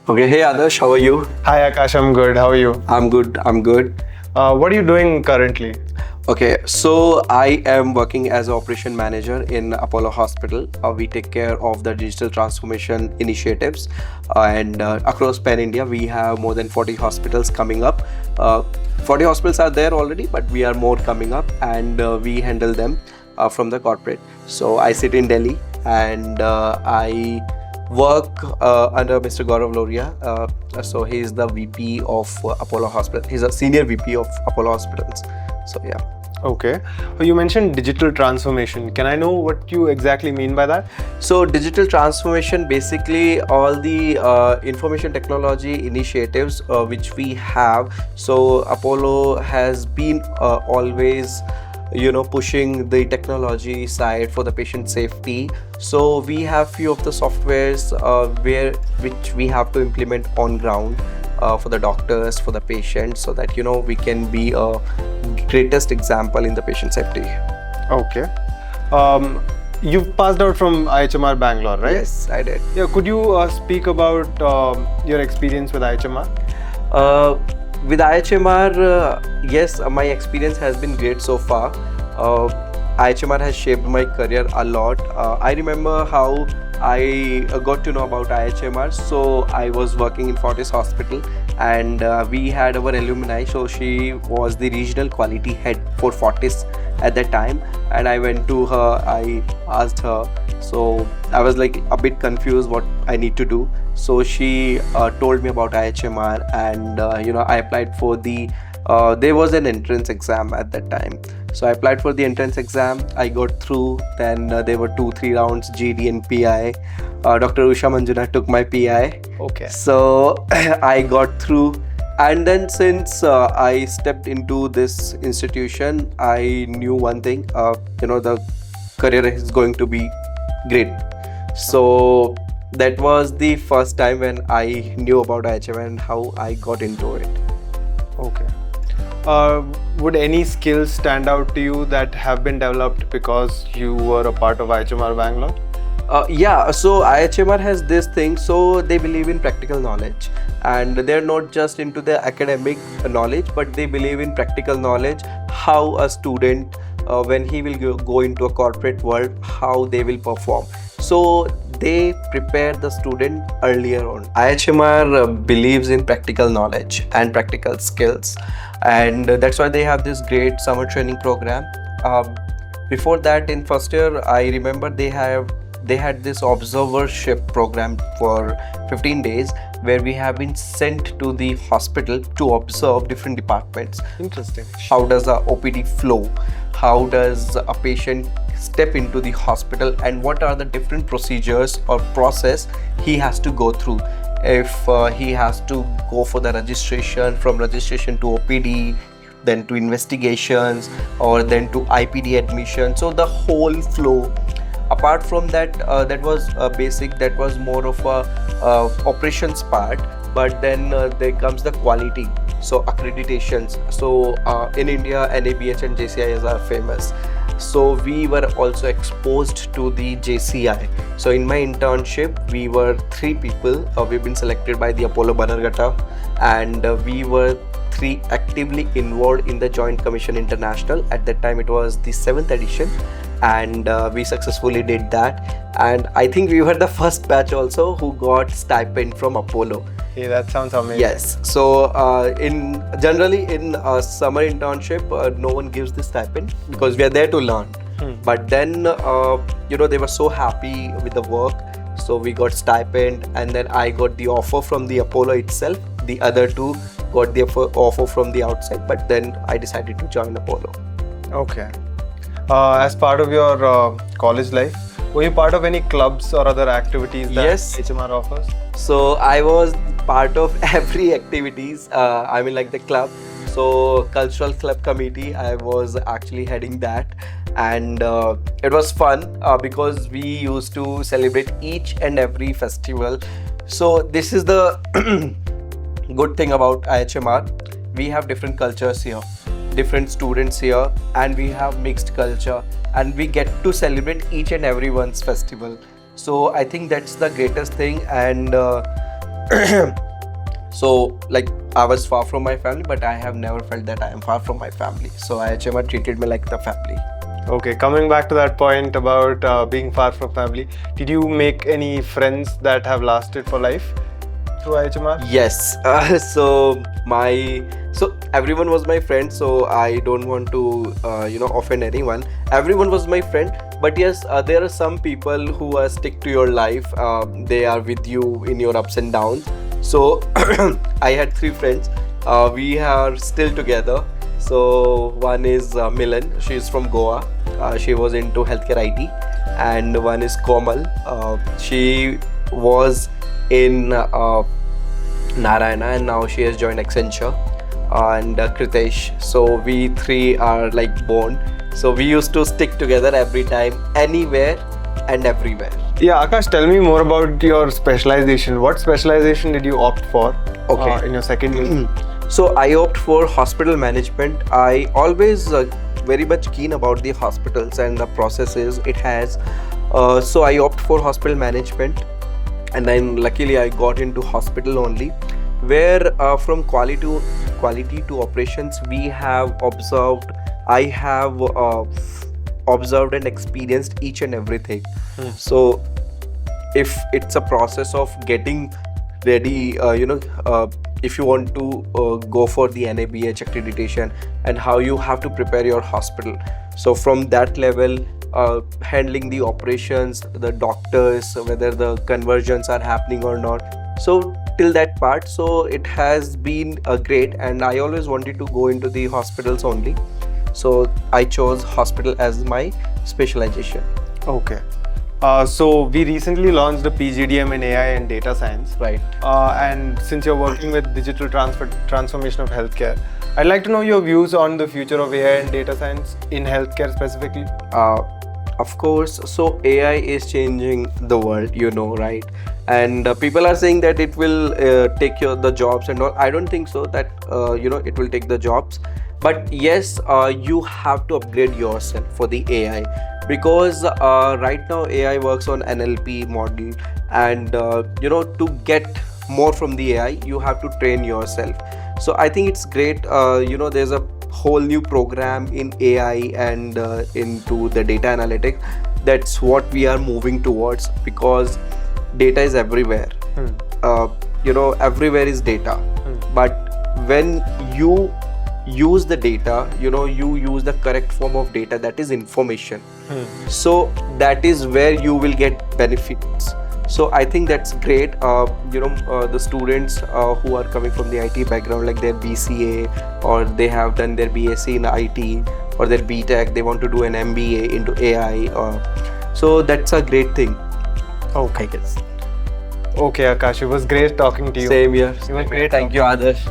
Okay, hey Adarsh, how are you? Hi Akash, I'm good. How are you? I'm good, I'm good. What are you doing currently? Okay, so I am working as an operation manager in Apollo Hospital. We take care of the digital transformation initiatives, and across Pan India, we have more than 40 hospitals coming up. 40 hospitals are there already, but we are more coming up, and we handle them from the corporate. So I sit in Delhi, and I work under Mr. Gaurav Loria. So he is the VP of Apollo Hospital. He's a senior VP of Apollo Hospitals. So yeah. Okay. You mentioned digital transformation. Can I know what you exactly mean by that? So digital transformation, basically all the information technology initiatives which we have. So Apollo has been always pushing the technology side for the patient safety. So we have few of the softwares which we have to implement on ground for the doctors, for the patients, so that we can be a greatest example in the patient safety. Okay. You've passed out from IIHMR Bangalore, right? Yes, I did. Yeah. Could you speak about your experience with IIHMR? With IIHMR, yes, my experience has been great so far. IIHMR has shaped my career a lot. I remember how I got to know about IIHMR. So I was working in Fortis hospital, and we had our alumni. So she was the regional quality head for Fortis at that time, and I went to her. I asked her. So I was like a bit confused what I need to do. So she told me about IIHMR, and I applied for the. There was an entrance exam at that time. So I applied for the entrance exam. I got through. Then there were 2-3 rounds, GD and PI. Dr. Usha Manjuna took my PI. Okay. So I got through. And then since I stepped into this institution, I knew one thing. The career is going to be great. So that was the first time when I knew about IIHMR and how I got into it. Okay. Would any skills stand out to you that have been developed because you were a part of IIHMR Bangalore? Yeah, so IIHMR has this thing, so they believe in practical knowledge, and they're not just into the academic knowledge, but they believe in practical knowledge, how a student, when he will go into a corporate world, how they will perform. So they prepare the student earlier on. IIHMR believes in practical knowledge and practical skills, and that's why they have this great summer training program. Before that, in first year, I remember they had this observership program for 15 days where we have been sent to the hospital to observe different departments. Interesting. How does a OPD flow? How does a patient step into the hospital, and what are the different procedures or process he has to go through? If he has to go for the registration, from registration to OPD, then to investigations, or then to IPD admission. So the whole flow. Apart from that, that was basic. That was more of a operations part. But then there comes the quality. So accreditations. So in India, NABH and JCIs are famous. So we were also exposed to the JCI. So in my internship, we were 3 people. We've been selected by the Apollo Bannerghatta, and we were 3 actively involved in the Joint Commission International. At that time, it was the 7th edition, and we successfully did that. And I think we were the first batch also who got stipend from Apollo. Hey, that sounds amazing. Yes. So generally in a summer internship, no one gives the stipend because we are there to learn. But then they were so happy with the work, so we got stipend, and then I got the offer from the Apollo itself. The other 2 got the offer from the outside, but then I decided to join Apollo. Okay. As part of your college life, were you part of any clubs or other activities that IIHMR offers? So I was part of every activities. Like the club. So cultural club committee, I was actually heading that, and it was fun because we used to celebrate each and every festival. So this is the good thing about IIHMR. We have different cultures here, different students here, and we have mixed culture, and we get to celebrate each and everyone's festival. So I think that's the greatest thing, and So like I was far from my family, but I have never felt that I am far from my family. So IIHMR treated me like the family. Okay, coming back to that point about being far from family, did you make any friends that have lasted for life through IHMR? Yes. So everyone was my friend. So I don't want to offend anyone. Everyone was my friend. But yes, there are some people who stick to your life. They are with you in your ups and downs. So I had 3 friends. We are still together. So one is Milan. She is from Goa. She was into healthcare IT. And one is Komal. She was in Narayana, and now she has joined Accenture, and Kritesh. So we 3 are like bond. So we used to stick together every time, anywhere and everywhere. Yeah, Akash, tell me more about your specialization. What specialization did you opt for in your second year? So I opt for hospital management. I always very much keen about the hospitals and the processes it has. So I opt for hospital management, and then luckily I got into hospital only, where from quality to operations we have observed. I have observed and experienced each and everything. So if it's a process of getting ready, if you want to go for the NABH accreditation, and how you have to prepare your hospital. So from that level, handling the operations, the doctors, whether the conversions are happening or not. So till that part, so it has been great, and I always wanted to go into the hospitals only. So I chose hospital as my specialization. Okay. So we recently launched the PGDM in AI and data science. Right. And since you're working with digital transformation of healthcare, I'd like to know your views on the future of AI and data science in healthcare specifically. Of course. So AI is changing the world, right? And people are saying that it will take the jobs and all. I don't think so that it will take the jobs. But yes, you have to upgrade yourself for the AI, because right now AI works on NLP model, and to get more from the AI, you have to train yourself. So I think it's great. There's a whole new program in AI and into the data analytics. That's what we are moving towards, because data is everywhere. Everywhere is data. But when you use the data, you use the correct form of data, that is information. So that is where you will get benefits. So I think that's great. The students who are coming from the IT background, like their BCA, or they have done their BSc in IT, or their BTech, they want to do an MBA into AI. So that's a great thing. Okay. I guess. Okay, Akash, it was great talking to you. Same here. You were great. Thank you, Adarsh.